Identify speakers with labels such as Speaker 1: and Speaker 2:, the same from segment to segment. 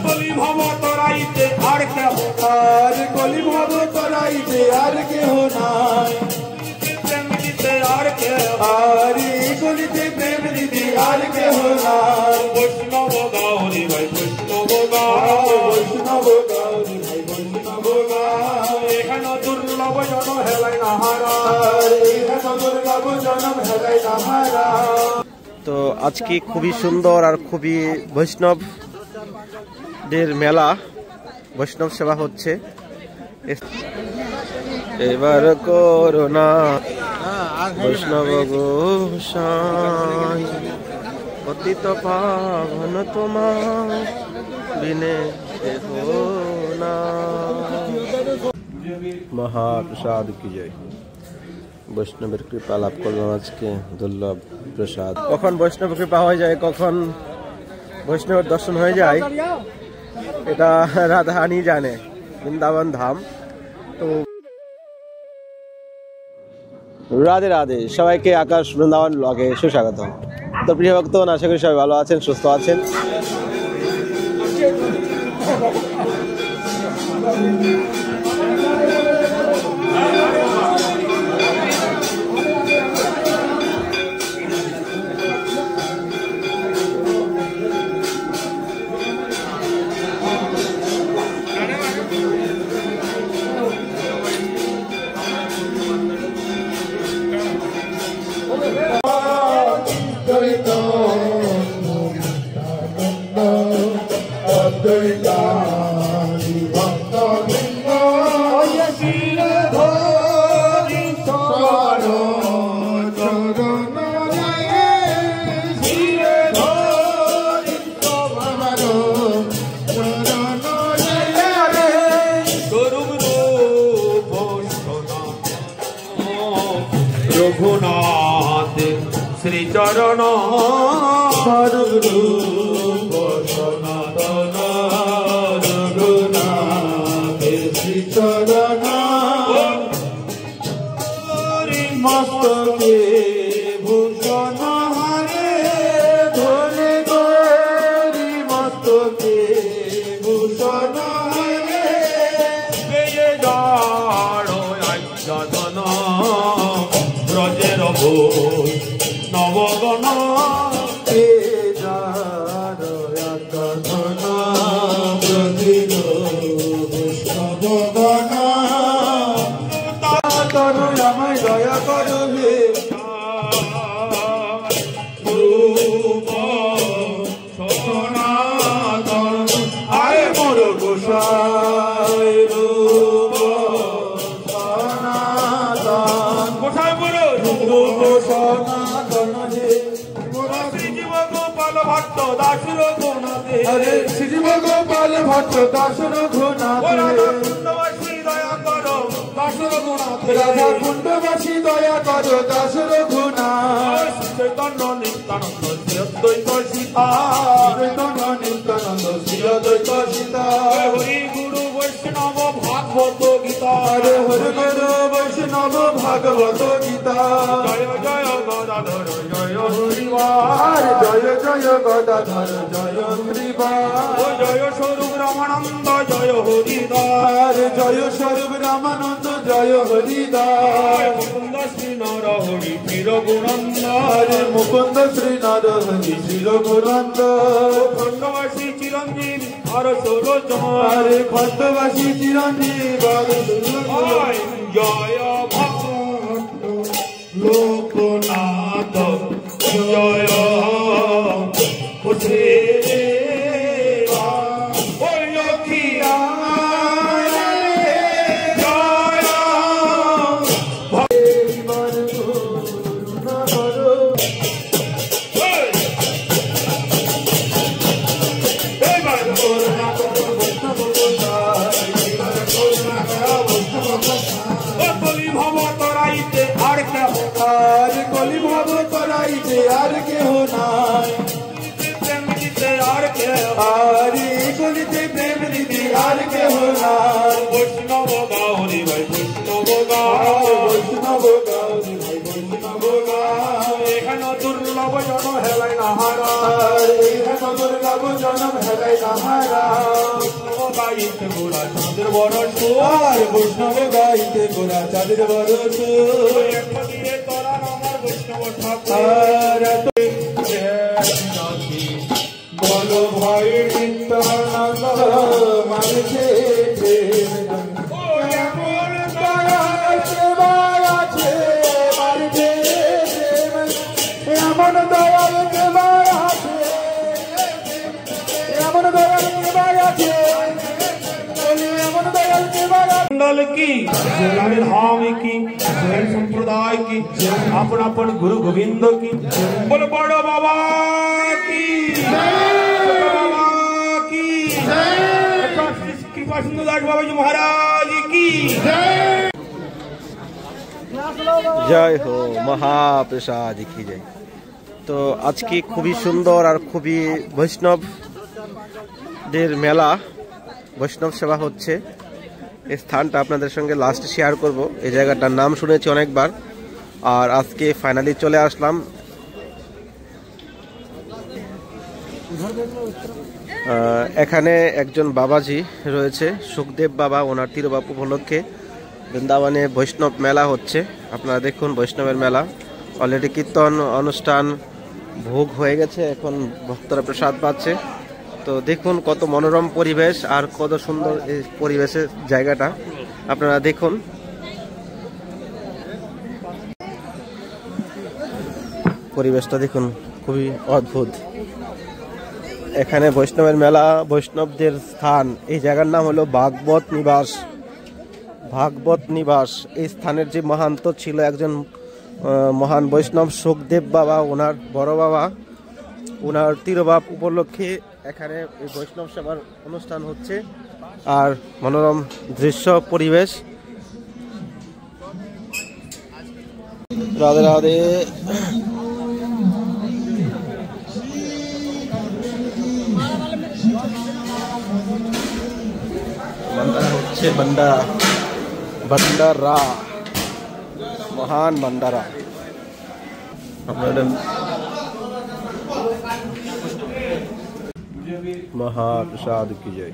Speaker 1: কলি ভব তরাইতে আর কেহ কলি ভব তরাইতে আর কেহ নাই প্রেম দিতে আর কেহ কলিতে প্রেম দিতে আর কেহ নাই বৈষ্ণব গাওরি ভাই বৈষ্ণব গাওরি ভাই বৈষ্ণব গাও এখানে দুর্লভ জন হেলাই নাহারা এখানে দুর্লভ জনম হেলাই নাহারা।
Speaker 2: তো আজকে খুবই সুন্দর আর খুবই বৈষ্ণবদের মেলা, বৈষ্ণব সেবা হচ্ছে। এবার করোনা বৈষ্ণব গোসাই পতিত পাবন তোমার বিনে না। মহাপ্রসাদ কি জয়। বৈষ্ণবের কৃপা লাভ করলাম আজকে, দুর্লভ প্রসাদ। কখন বৈষ্ণব কৃপা হয়ে যায়, কখন বৈষ্ণবের দর্শন হয়ে যায়, এটা রাধারানী জানে, বৃন্দাবন ধাম। তো রাধে রাধে সবাইকে, আকাশ বৃন্দাবন ব্লগে সুস্বাগত। তো প্রিয় ভক্তগণ, আশা করি সবাই ভালো আছেন, সুস্থ আছেন।
Speaker 1: রঘুনাথ শ্রী চরণ সনাতন রঘুনাথ শ্রী চরণ মস্তকে ভূষণ হরে ধনে গরি মস্তকে ভূষণ হরে বেয়ে যাড় আচ্ছাদন ব্রজের ভোজ নবগণ আমায় দয়া করো হে সনাতন আয় মোর গোসাই রূপ সনাতন গোসাই মোর রূপ সনাতন হে শ্রীজীব গোপাল ভট্ট দাস রঘুনাথে হরে শ্রীজীব গোপাল ভট্ট দাস রঘুনাথে দয়া করো দাস রঘুনাথ রাধা কুণ্ডবাসী দয়া করো দাস রঘুনাথ চৈতন্য নিত্যানন্দ শ্রী অদ্বৈত সীতা চৈতন্য নিত্যানন্দ শ্রী অদ্বৈত সীতা হরি গুরু বৈষ্ণব ভাগবত গীতা হরে হরি গুরু বৈষ্ণব ভাগবত গীতা জয় জয় গদাধর জয় হরিবার জয় জয় গদাধর জয় হরিবার জয় স্বরূপ রামানন্দ জয় হরিদার জয় স্বরূপ রামানন্দ জয় হরিদার মুকুন্দ শ্রী নর হরি চির গুণন্দ হরে মুকুন্দ শ্রী নর হরি চির গুণন্দ খণ্ডবাসী চিরঞ্জীব আর সরোজন হরে খণ্ডবাসী চিরঞ্জীব আর সরোজন জয় ভক্ত লোকনাথ জয় খুশি কলি ভব তরাইতে আর কেহ নাই প্রেম দিতে আর কেহ কলিতে প্রেম দিতে আর কেহ নাই বৈষ্ণব গাওরি ভাই বৈষ্ণব গাও বৈষ্ণব গাওরি ভাই বৈষ্ণব গাও এখানে দুর্লভ জন হেলাই নাহারা দুর্গা জনম হেলাই তাহারা বৈষ্ণব গাইতে গোরা চাঁদের বড় আর বৈষ্ণব গাইতে গোরা চাঁদের বড় তোরা আমার বৈষ্ণব ঠাকুর বলো ভাই নিত্যানন্দ মানছে की धाम की संप्रदाय की अपन अपन गुरु गोविंद की बोल बड़ो बाबा की कृपा सिंधु दास बाबा जी महाराज की
Speaker 2: जय हो महाप्रसाद की जय। तो आज की खूबी सुंदर और खूबी वैष्णव देर मेला वैष्णव सेवा होच्छे এই স্থানটা আপনাদের সঙ্গে লাস্ট শেয়ার করব। এই জায়গাটার নাম শুনেছি অনেকবার আর আজকে ফাইনালি চলে আসলাম। এখানে একজন বাবাজি রয়েছে সুখদেব বাবা, ওনার তিরোভাব উপলক্ষে বৃন্দাবনে বৈষ্ণব মেলা হচ্ছে। আপনারা দেখুন বৈষ্ণবের মেলা অলরেডি কীর্তন অনুষ্ঠান ভোগ হয়ে গেছে, এখন ভক্তরা প্রসাদ পাচ্ছে। তো দেখুন কত মনোরম পরিবেশ আর কত সুন্দর এই পরিবেশের জায়গাটা আপনারা দেখুন। পরিবেশটা দেখুন খুবই অদ্ভুত। এখানে বৈষ্ণবের মেলা, বৈষ্ণবদের স্থান। এই জায়গার নাম হলো ভাগবত নিবাস। ভাগবত নিবাস এই স্থানের যে মহান্ত ছিল একজন মহান বৈষ্ণব সুখদেব বাবা, ওনার বড় বাবা, ওনার তিরোভাব উপলক্ষে এখানে এই বৈষ্ণব সেবার অনুষ্ঠান হচ্ছে আর মনোরম দৃশ্য পরিবেশ। রাধে রাধে। ভান্ডারা হচ্ছে ভান্ডারা মহান ভান্ডারা। महाप्रसाद की जय।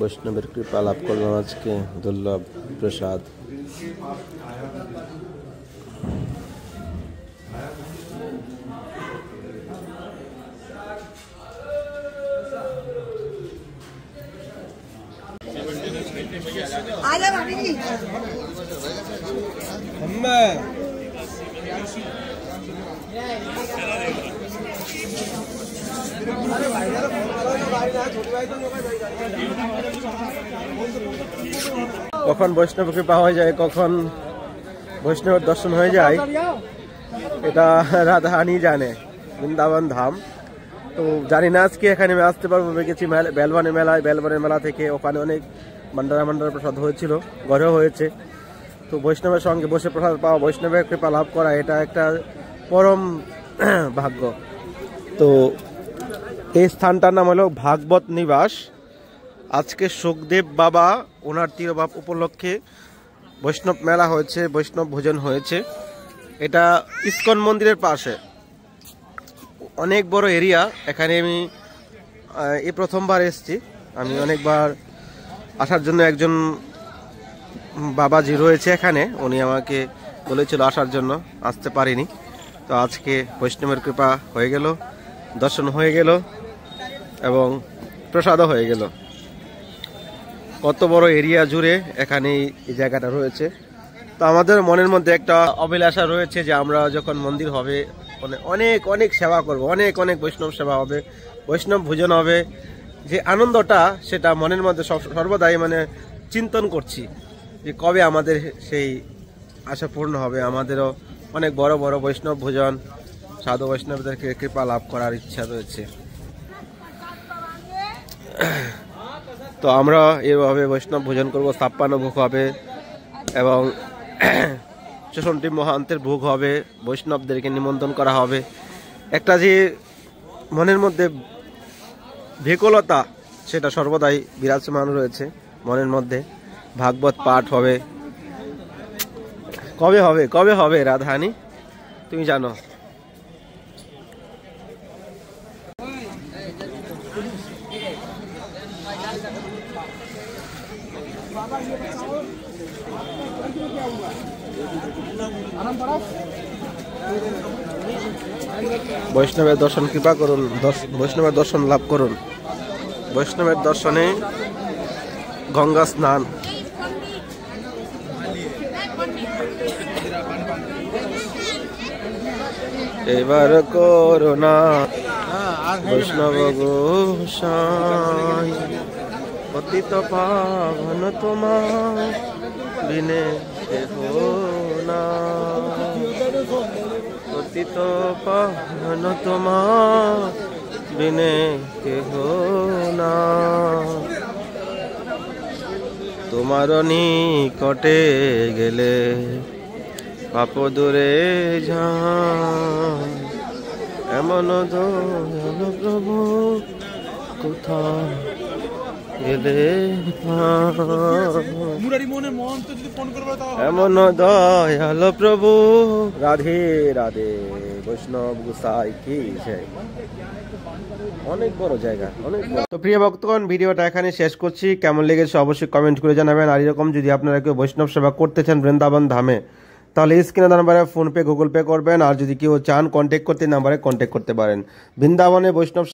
Speaker 2: वैष्णवेर कृपा लाभ करलाम आज के दुर्लभ प्रसाद। কখন বৈষ্ণব কৃপা হয়ে যায়, কখন বৈষ্ণবের দর্শন হয়ে যায় এটা রাধারানী জানে। বৃন্দাবন ধাম। তো জানি না আজকে এখানে আমি আসতে পারবো, গেছি বেলবানের মেলায়। বেলবানের মেলা থেকে ওখানে অনেক ভান্ডারা প্রসাদ হয়েছিল, ঘরেও হয়েছে। তো বৈষ্ণবের সঙ্গে বসে প্রসাদ পাওয়া, বৈষ্ণবের কৃপা লাভ করা, এটা একটা পরম ভাগ্য। তো এই স্থানটার নাম হলো ভাগবত নিবাস। আজকে সুখদেব বাবা ওনার তিরোভাব উপলক্ষে বৈষ্ণব মেলা হয়েছে, বৈষ্ণব ভোজন হয়েছে। এটা ইস্কন মন্দিরের পাশে অনেক বড় এরিয়া। এখানে আমি এই প্রথমবার এসেছি। আমি অনেকবার আসার জন্য একজন বাবাজি রয়েছে এখানে, উনি আমাকে বলেছিল আসার জন্য, আসতে পারিনি। তো আজকে বৈষ্ণবের কৃপা হয়ে গেল, দর্শন হয়ে গেল এবং প্রসাদও হয়ে গেল। কত বড় এরিয়া জুড়ে এখানে এই জায়গাটা রয়েছে। তো আমাদের মনের মধ্যে একটা অভিলাষা রয়েছে যে আমরা যখন মন্দির হবে অনেক অনেক সেবা করব, অনেক অনেক বৈষ্ণব সেবা হবে, বৈষ্ণব ভোজন হবে। যে আনন্দটা সেটা মনের মধ্যে সর্বদাই চিন্তন করছি যে কবে আমাদের সেই আশা পূর্ণ হবে। আমাদেরও অনেক বড় বড় বৈষ্ণব ভোজন, সাধু বৈষ্ণবদেরকে কৃপা লাভ করার ইচ্ছা রয়েছে। তো আমরা এভাবে বৈষ্ণব ভোজন করব, 56 ভোগ হবে এবং 64 মহান্তের ভোগ হবে, বৈষ্ণবদেরকে নিমন্ত্রণ করা হবে। একটা যে মনের মধ্যে বিকলতা সেটা সর্বদাই বিরাজমান রয়েছে মনের মধ্যে। ভাগবত পাঠ হবে, কবে হবে কবে হবে রাধারানী তুমি জানো। বৈষ্ণবের দর্শন কৃপা করুন, বৈষ্ণবের দর্শন লাভ করুন। বৈষ্ণবের দর্শনে গঙ্গা স্নান। এবার করোনা বৈষ্ণব গোসাই, পতিত পাবন তোমার বিনে কেহ নাই। পতিত পাবন তোমার বিনে কেহ নাই। তোমার নিকটে গেলে পাপ দূরে যায়। এমন দয়াল প্রভু কোথায় গেলে এমন দয়াল প্রভু। রাধে রাধে, বৈষ্ণব গোসাই কি জয়। অনেক বড় জায়গা, অনেক বড়। তো প্রিয় ভক্তগণ, ভিডিওটা এখানে শেষ করছি। কেমন লেগেছে অবশ্যই কমেন্ট করে জানাবেন। আর এরকম যদি আপনারা কেউ বৈষ্ণব সেবা করতে চান বৃন্দাবন ধামে, তাহলে স্ক্রিনে নাম্বারে ফোনপে গুগল পে করবেন। আর যদি কেউ চান কন্ট্যাক্ট করতে, নাম্বারে কন্ট্যাক্ট করতে পারেন। বৃন্দাবনে বৈষ্ণব